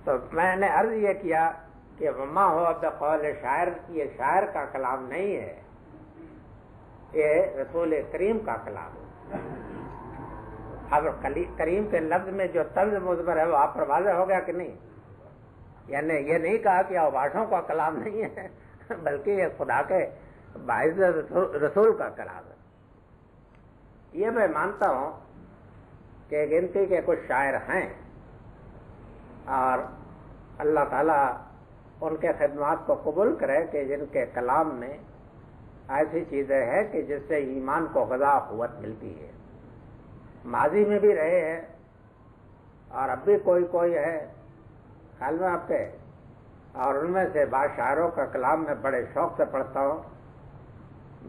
تو میں نے عرض یہ کیا کہ وما ہو بقول شاعر، یہ شاعر کا کلام نہیں ہے، یہ رسول کریم کا کلام ہے۔ اب کریم کے لفظ میں جو طرز مضمر ہے وہ آپ پر واضح ہو گیا کہ نہیں؟ یعنی یہ نہیں کہا کہ اوباشوں کا کلام نہیں ہے، بلکہ یہ خدا کے باعث رسول کا کلام ہے۔ یہ میں مانتا ہوں کہ گنتی کے کچھ شاعر ہیں اور اللہ تعالیٰ ان کے خدمات کو قبول کرے کہ جن کے کلام میں ایسی چیزیں ہیں کہ جس سے ایمان کو غذا قوت ملتی ہے۔ ماضی میں بھی رہے ہیں اور اب بھی کوئی ہے خیال میں آپ کے، اور ان میں سے بعض شاعروں کا کلام میں بڑے شوق سے پڑھتا ہوں،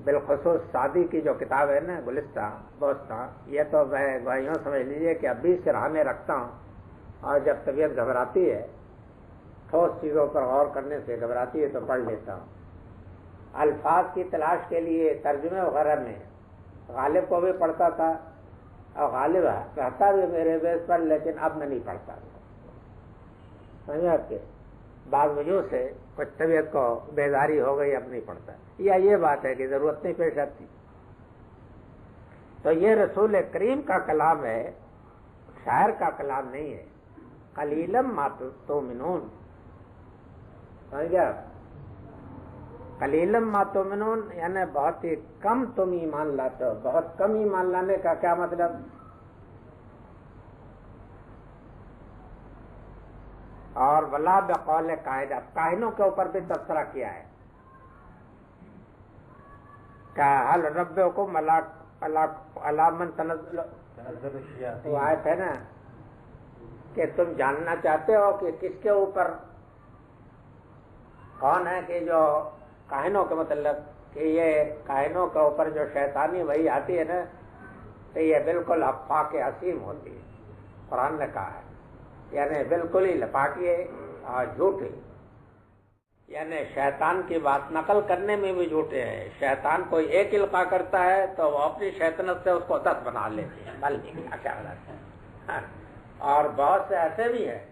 بالخصوص سعدی کی جو کتاب ہے نا گلستہ بوستہ، یہ تو میں یوں سمجھ لیجیے کہ اب بھی سراہنے رکھتا ہوں، اور جب طبیعت گھبراتی ہے، ٹھوس چیزوں پر غور کرنے سے گھبراتی ہے تو پڑھ لیتا ہوں۔ الفاظ کی تلاش کے لیے ترجمے وغیرہ میں غالب کو بھی پڑھتا تھا، اور غالب رہتا بھی میرے بیس پر، لیکن اب میں نہیں پڑھتا، سمجھے آپ کے بعض وجہ سے کچھ طبیعت کو بیزاری ہو گئی، اب نہیں پڑھتا، یا یہ بات ہے کہ ضرورت نہیں پیش آتی۔ تو یہ رسول کریم کا کلام ہے، شاعر کا کلام نہیں ہے۔ قلیلم ما تؤمنون، سمجھ گیا؟ قلیلم ما تؤمنون یعنی بہت ہی کم تم ایمان لاتے ہو۔ بہت کم ایمان لانے کا کیا مطلب؟ اور ولا بقول قائد، اب کاہنوں کے اوپر بھی تبصرہ کیا ہے کہ حل ربکم علی من تنزل وہ آیت ہے نا کہ تم جاننا چاہتے ہو کہ کس کے اوپر کون ہے کہ جو کاہنوں کے مطلب کہ یہ کاہنوں کے اوپر جو شیطانی وحی آتی ہے نا تو یہ بالکل افاق عظیم ہوتی ہے، قرآن نے کہا ہے، یعنی بالکل ہی لپاٹیے اور جھوٹے، یعنی شیطان کی بات نقل کرنے میں بھی جھوٹے ہیں۔ شیطان کوئی ایک القاء کرتا ہے تو وہ اپنی شیطنت سے اس کو 10 بنا لیتے ہیں، بل نہیں کیا ہے۔ اور بہت سے ایسے بھی ہیں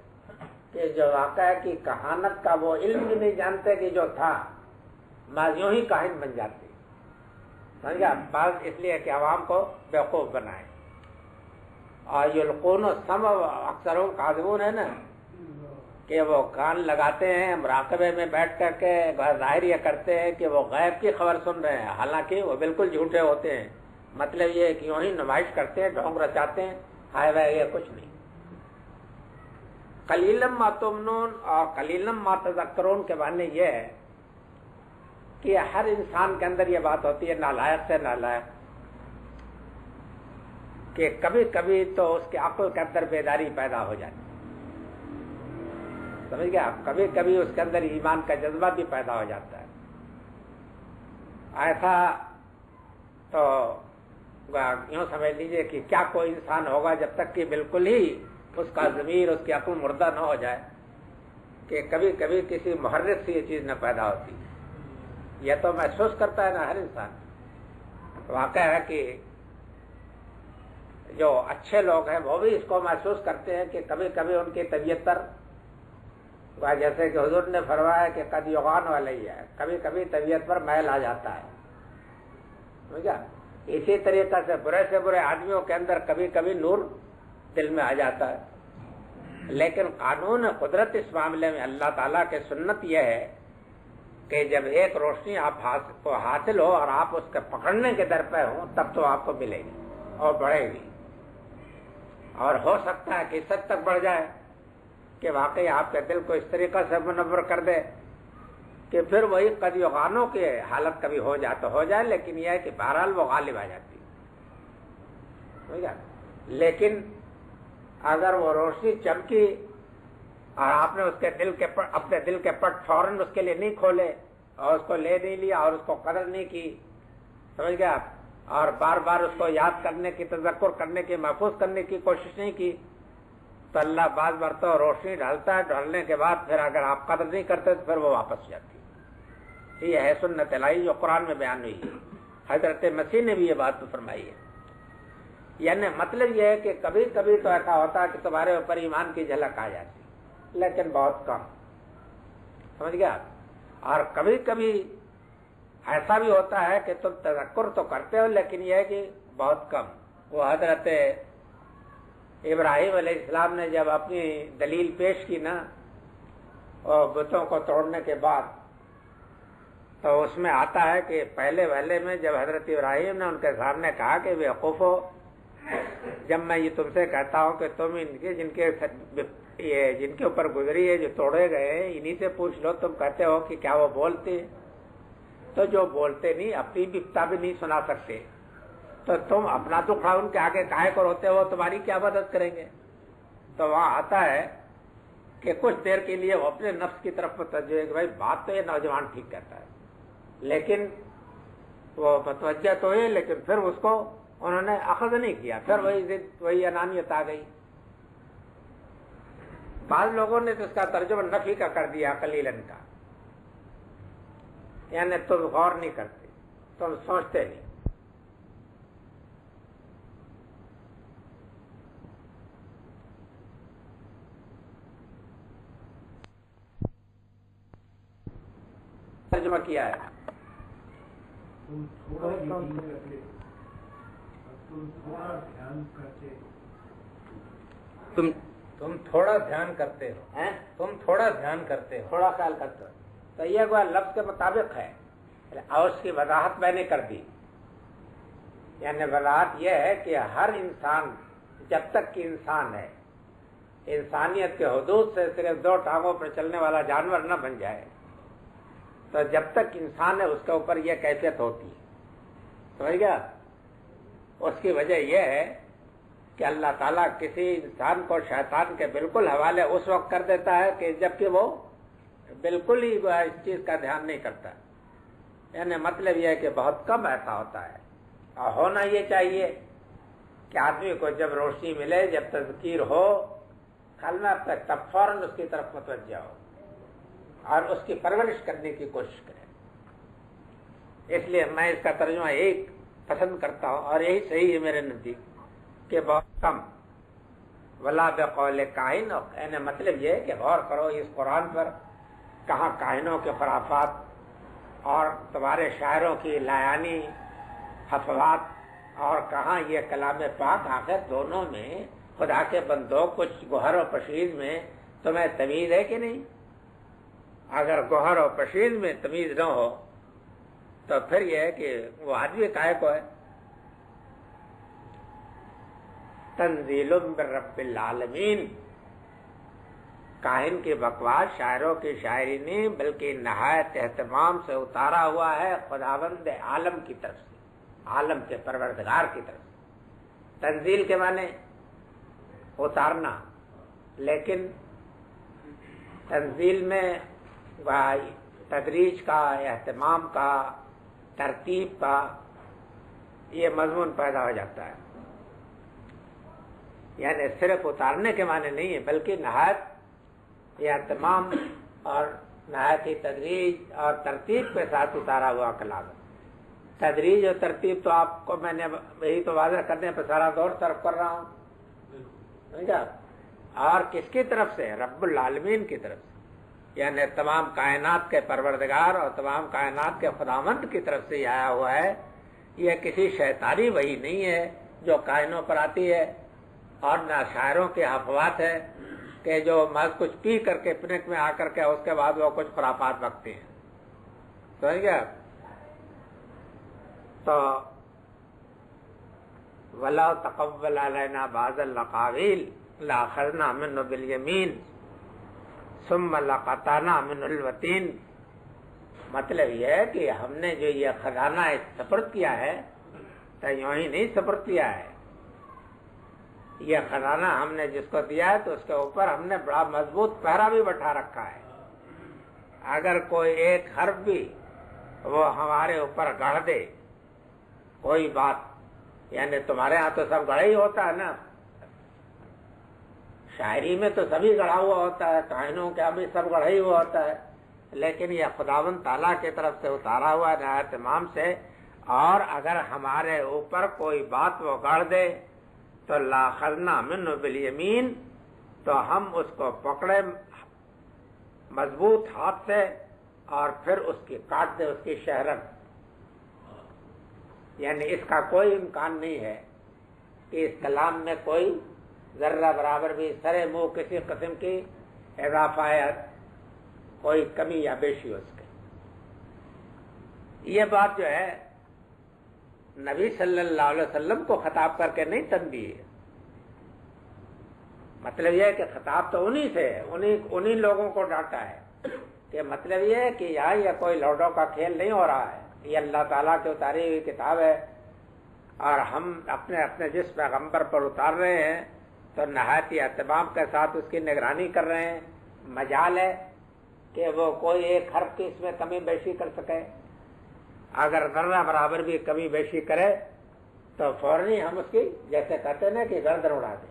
کہ جو واقعہ کی کہانت کا وہ علم بھی نہیں جانتے کہ جو تھا، بعض یوں ہی کاہن بن جاتے، سمجھا؟ بعض اس لیے کہ عوام کو بیوقوف بنائے۔ اور یلقون السمع اکثرهم کاذبون ہے نا کہ وہ کان لگاتے ہیں مراقبے میں بیٹھ کر کے، ظاہر یہ کرتے ہیں کہ وہ غیب کی خبر سن رہے ہیں، حالانکہ وہ بالکل جھوٹے ہوتے ہیں۔ مطلب یہ کہ یوں ہی نمائش کرتے ہیں، ڈھونگ رچاتے ہیں، ہائے وائے یہ کچھ نہیں۔ قلیلم ما تؤمنون اور قلیلم ما تذکرون کے معنی یہ ہے کہ ہر انسان کے اندر یہ بات ہوتی ہے، نالائق سے نالائق، کہ کبھی کبھی تو اس کے عقل کے اندر بیداری پیدا ہو جاتی، سمجھ گیا آپ؟ کبھی کبھی اس کے اندر ایمان کا جذبہ بھی پیدا ہو جاتا ہے۔ ایسا تو یوں سمجھ لیجئے کہ کیا کوئی انسان ہوگا جب تک کہ بالکل ہی اس کا ضمیر، اس کی عقل مردہ نہ ہو جائے، کہ کبھی کبھی کسی محرک سے یہ چیز نہ پیدا ہوتی۔ یہ تو محسوس کرتا ہے نا ہر انسان۔ واقعہ ہے کہ جو اچھے لوگ ہیں وہ بھی اس کو محسوس کرتے ہیں کہ کبھی کبھی ان کی طبیعت پر، جیسے کہ حضور نے فرمایا کہ قد یغان علیہ ہے، کبھی کبھی طبیعت پر میل آ جاتا ہے، سمجھا؟ اسی طریقے سے برے آدمیوں کے اندر کبھی کبھی نور دل میں آ جاتا ہے۔ لیکن قانون قدرت اس معاملے میں اللہ تعالیٰ کی سنت یہ ہے کہ جب ایک روشنی آپ کو حاصل ہو اور آپ اس کے پکڑنے کے در پہ ہوں تب تو آپ کو ملے گی اور بڑھے گی، اور ہو سکتا ہے کہ اس حد تک بڑھ جائے کہ واقعی آپ کے دل کو اس طریقے سے منور کر دے کہ پھر وہی قد یغانوں کی حالت کبھی ہو جائے تو ہو جائے، لیکن یہ ہے کہ بہرحال وہ غالب آ جاتی ہے۔ لیکن اگر وہ روشنی چمکی اور آپ نے اس کے اپنے دل کے پٹ فوراً اس کے لیے نہیں کھولے اور اس کو لے نہیں لیا اور اس کو قدر نہیں کی، سمجھ گئے آپ، اور بار بار اس کو یاد کرنے کی، تذکر کرنے کی، محفوظ کرنے کی کوشش نہیں کی، تو اللہ بعض بار تو روشنی ڈالتا ہے، ڈالنے کے بعد پھر اگر آپ قدر نہیں کرتے تو پھر وہ واپس جاتی ہے۔ یہ ہے سنت الہی جو قرآن میں بیان ہوئی ہے، حضرت مسیح نے بھی یہ بات فرمائی ہے۔ یعنی مطلب یہ ہے کہ کبھی کبھی تو ایسا ہوتا ہے کہ تمہارے اوپر ایمان کی جھلک آ جاتی، لیکن بہت کم. سمجھ گیا؟ اور کبھی کبھی ایسا بھی ہوتا ہے کہ تم تذکر تو کرتے ہو لیکن یہ ہے کہ بہت کم. وہ حضرت ابراہیم علیہ السلام نے جب اپنی دلیل پیش کی نا اور بتوں کو توڑنے کے بعد، تو اس میں آتا ہے کہ پہلے میں جب حضرت ابراہیم نے ان کے سامنے کہا کہ بیوقوفو، جب میں یہ تم سے کہتا ہوں کہ تم جن کے اوپر گزری ہے جو توڑے گئے ہیں انہی سے پوچھ لو، تم کہتے ہو کہ کیا وہ بولتے ہیں؟ تو جو بولتے نہیں اپنی بپتا بھی نہیں سنا سکتے، تو تم اپنا دکھڑا ان کے آگے کاہے کو روتے ہو؟ تمہاری کیا مدد کریں گے؟ تو وہاں آتا ہے کہ کچھ دیر کے لیے وہ اپنے نفس کی طرف متوجہ ہے کہ بھائی بات تو یہ نوجوان ٹھیک کہتا ہے، لیکن وہ متوجہ تو ہے لیکن پھر اس کو انہوں نے اخذ نہیں کیا، پھر وہی ضد، وہی انانیت آ گئی. بعض لوگوں نے تو اس کا ترجمہ نفی کا کر دیا، قلیلاً کا، یعنی تم غور نہیں کرتے، تم سوچتے نہیں. ترجمہ کیا ہے تم تھوڑا دھیان کرتے تم تھوڑا دھیان کرتے ہو، تم تھوڑا دھیان کرتے ہو، تھوڑا خیال کرتے ہو. تو یہ کوئی لفظ کے مطابق ہے اور اس کی وضاحت میں نے کر دی. یعنی وضاحت یہ ہے کہ ہر انسان جب تک کہ انسان ہے، انسانیت کے حدود سے صرف 2 ٹانگوں پر چلنے والا جانور نہ بن جائے، تو جب تک انسان ہے اس کے اوپر یہ کیفیت ہوتی ہے. سمجھ گیا؟ اس کی وجہ یہ ہے کہ اللہ تعالیٰ کسی انسان کو شیطان کے بالکل حوالے اس وقت کر دیتا ہے کہ جبکہ وہ بالکل ہی اس چیز کا دھیان نہیں کرتا. یعنی مطلب یہ ہے کہ بہت کم ایسا ہوتا ہے، اور ہونا یہ چاہیے کہ آدمی کو جب روشنی ملے، جب تذکیر ہو کلمہ تک، تب فوراً اس کی طرف متوجہ ہو اور اس کی پرورش کرنے کی کوشش کرے. اس لیے میں اس کا ترجمہ ایک پسند کرتا ہوں اور یہی صحیح ہے میرے نزدیک کہ بہت کم. ولا بقول کاہن، یعنی مطلب یہ ہے کہ غور کرو اس قرآن پر، کہاں کاہنوں کے خرافات اور تمہارے شاعروں کی لایانی حفوات، اور کہاں یہ کلام پاک. آخر دونوں میں خدا کے بندوں کچھ گوہر و پشیز میں تمہیں تمیز ہے کہ نہیں؟ اگر گوہر و پشیز میں تمیز نہ ہو تو پھر یہ ہے کہ وہ آدمی کائے کو ہے. تنزیل من رب العالمین، کاہن کی بکواس، شاعروں کی شاعری نہیں بلکہ نہایت اہتمام سے اتارا ہوا ہے خداوند عالم کی طرف سے، عالم کے پروردگار کی طرف سے. تنزیل کے معنی اتارنا، لیکن تنزیل میں تدریج کا، اہتمام کا، ترتیب کا یہ مضمون پیدا ہو جاتا ہے. یعنی صرف اتارنے کے معنی نہیں ہے بلکہ نہایت یہ اہتمام اور نہایت ہی تدریج اور ترتیب کے ساتھ اتارا ہوا کلام. تدریج اور ترتیب تو آپ کو میں نے یہی تو واضح کرنے پہ سارا دور صرف کر رہا ہوں. اور کس کی طرف سے؟ رب العالمین کی طرف سے، یعنی تمام کائنات کے پروردگار اور تمام کائنات کے خداوند کی طرف سے یہ آیا ہوا ہے. یہ کسی شیطانی وحی نہیں ہے جو کائنوں پر آتی ہے، اور نہ شاعروں کے حفوات ہے کہ جو محض کچھ پی کر کے پکنک میں آ کر کے اس کے بعد وہ کچھ خرافات بکتے ہیں. سمجھ گیا؟ تو وَلَوْ تَقَوَّلَ عَلَيْنَا بَعْضَ الْأَقَاوِيلِ لَأَخَذْنَا مِنْهُ بِالْيَمِينِ ثُمَّ لَقَطَعْنَا مِنْهُ الْوَتِينَ. مطلب یہ ہے کہ ہم نے جو یہ خزانہ سپرد کیا ہے تو یوں ہی نہیں سپرد کیا ہے. یہ خزانہ ہم نے جس کو دیا ہے تو اس کے اوپر ہم نے بڑا مضبوط پہرا بھی بٹھا رکھا ہے. اگر کوئی ایک حرف بھی وہ ہمارے اوپر گڑھ دے کوئی بات، یعنی تمہارے ہاں تو سب گڑھا ہی ہوتا ہے نا، شاعری میں تو سبھی گڑھا ہوا ہوتا ہے، کائنوں کا بھی سب گڑھا ہی ہوا ہوتا ہے، لیکن یہ خداوند تعالیٰ کی طرف سے اتارا ہوا ہے اہتمام سے. اور اگر ہمارے اوپر کوئی بات وہ گڑھ دے تو لَأَخَذْنَا مِنْهُ بِالْيَمِينِ، تو ہم اس کو پکڑے مضبوط ہاتھ سے اور پھر اس کی کاٹ دے اس کی شہرت. یعنی اس کا کوئی امکان نہیں ہے کہ اس کلام میں کوئی ذرہ برابر بھی سرے منہ کسی قسم کی اضافہ یا کوئی کمی یا بیشی اس کے. یہ بات جو ہے نبی صلی اللہ علیہ وسلم کو خطاب کر کے نہیں تنبیہ ہے. مطلب یہ ہے کہ خطاب تو انہی سے انہی لوگوں کو ڈانٹا ہے کہ مطلب یہ ہے کہ یہاں یہ کوئی لوڈو کا کھیل نہیں ہو رہا ہے. یہ اللہ تعالیٰ کی اتاری ہوئی کتاب ہے اور ہم اپنے اپنے جس پیغمبر پر اتار رہے ہیں تو نہایت اہتمام کے ساتھ اس کی نگرانی کر رہے ہیں. مجال ہے کہ وہ کوئی ایک حرف کی اس میں کمی بیشی کر سکے. اگر ذرہ برابر بھی کمی بیشی کرے تو فوراً ہم اس کی جیسے کہتے ہیں کہ گردن اڑا دیں.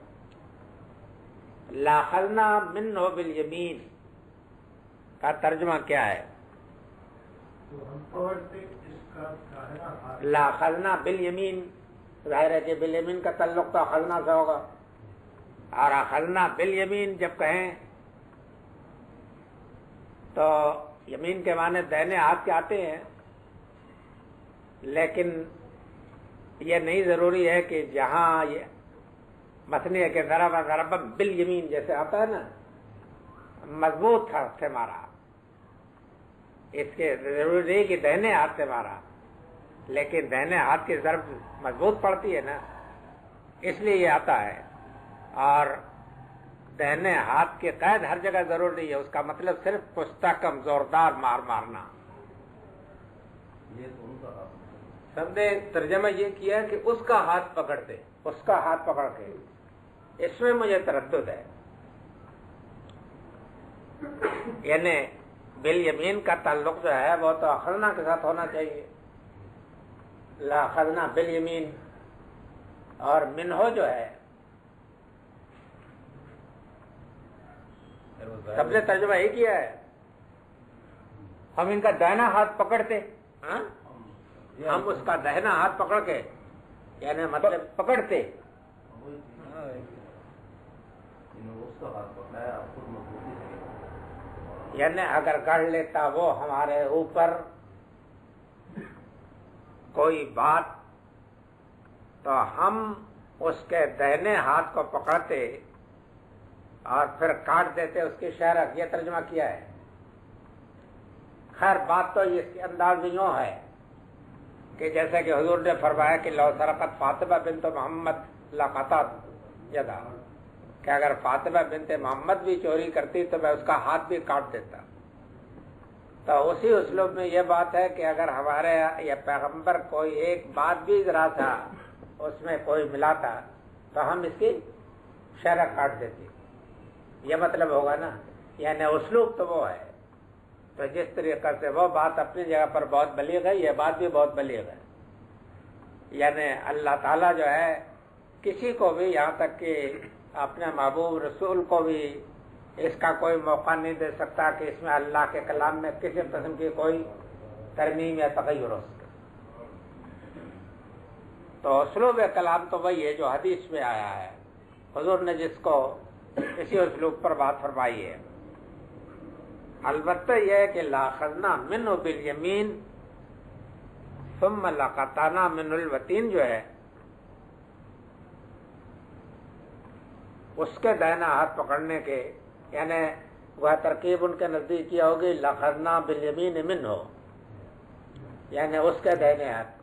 لاخذنا منہ بالیمین کا ترجمہ کیا ہے؟ لاخذنا بالیمین ظاہر ہے کہ بالیمین کا تعلق تو اخذنا سے ہوگا اور اخذنا بالیمین جب کہیں تو یمین کے معنی دہنے ہاتھ کے آتے ہیں لیکن یہ نہیں ضروری ہے کہ جہاں یہ مثنی ہے کہ ضرب بالیمین جیسے آتا ہے نا مضبوط ہاتھ سے مارا. اس کے ضروری نہیں کہ دہنے ہاتھ سے مارا لیکن دہنے ہاتھ کی ضرب مضبوط پڑتی ہے نا اس لیے یہ آتا ہے. اور دہنے ہاتھ کی قید ہر جگہ ضرور نہیں ہے. اس کا مطلب صرف مستحکم زوردار مار مارنا. سمجھے ترجمہ یہ کیا کہ اس کا ہاتھ پکڑتے اس کا ہاتھ پکڑ کے. اس میں مجھے تردد ہے. یعنی بالیمین کا تعلق جو ہے وہ تو اخذنا کے ساتھ ہونا چاہیے. لاخذنا بالیمین اور منہو جو ہے سب نے ترجمہ ہی کیا ہے ہم ان کا دائنا ہاتھ پکڑتے. ہم اس کا دہنا ہاتھ پکڑ کے یعنی مطلب پکڑتے. یعنی اگر کر لیتا وہ ہمارے اوپر کوئی بات تو ہم اس کے دہنے ہاتھ کو پکڑتے اور پھر کاٹ دیتے اس کی شہرت. یہ ترجمہ کیا ہے. خیر بات تو اس کے انداز یوں ہے کہ جیسے کہ حضور نے فرمایا کہ لو سرقت فاطمہ بنت محمد لقطعت یدا کہ اگر فاطمہ بنت محمد بھی چوری کرتی تو میں اس کا ہاتھ بھی کاٹ دیتا. تو اسی اسلوب میں یہ بات ہے کہ اگر ہمارے یہ پیغمبر کوئی ایک بات بھی ذرا تھا اس میں کوئی ملا تھا تو ہم اس کی شرح کاٹ دیتے. یہ مطلب ہوگا نا. یعنی اسلوب تو وہ ہے. تو جس طریقے سے وہ بات اپنی جگہ پر بہت بلیغ ہے یہ بات بھی بہت بلیغ ہے. یعنی اللہ تعالیٰ جو ہے کسی کو بھی یہاں تک کہ اپنے محبوب رسول کو بھی اس کا کوئی موقع نہیں دے سکتا کہ اس میں اللہ کے کلام میں کسی قسم کی کوئی ترمیم یا تغیر ہو سکے. تو اسلوب کلام تو وہی ہے جو حدیث میں آیا ہے. حضور نے جس کو اسی اسلوب پر بات فرمائی ہے. البتہ یہ ہے کہ لاخذنا منہ بالیمین ثم لقطعنا منہ الوتین جو ہے اس کے دائنا ہاتھ پکڑنے کے یعنی وہ ترکیب ان کے نزدیک یہ ہوگی لاخذنا بالیمین منہ یعنی اس کے دائنے ہاتھ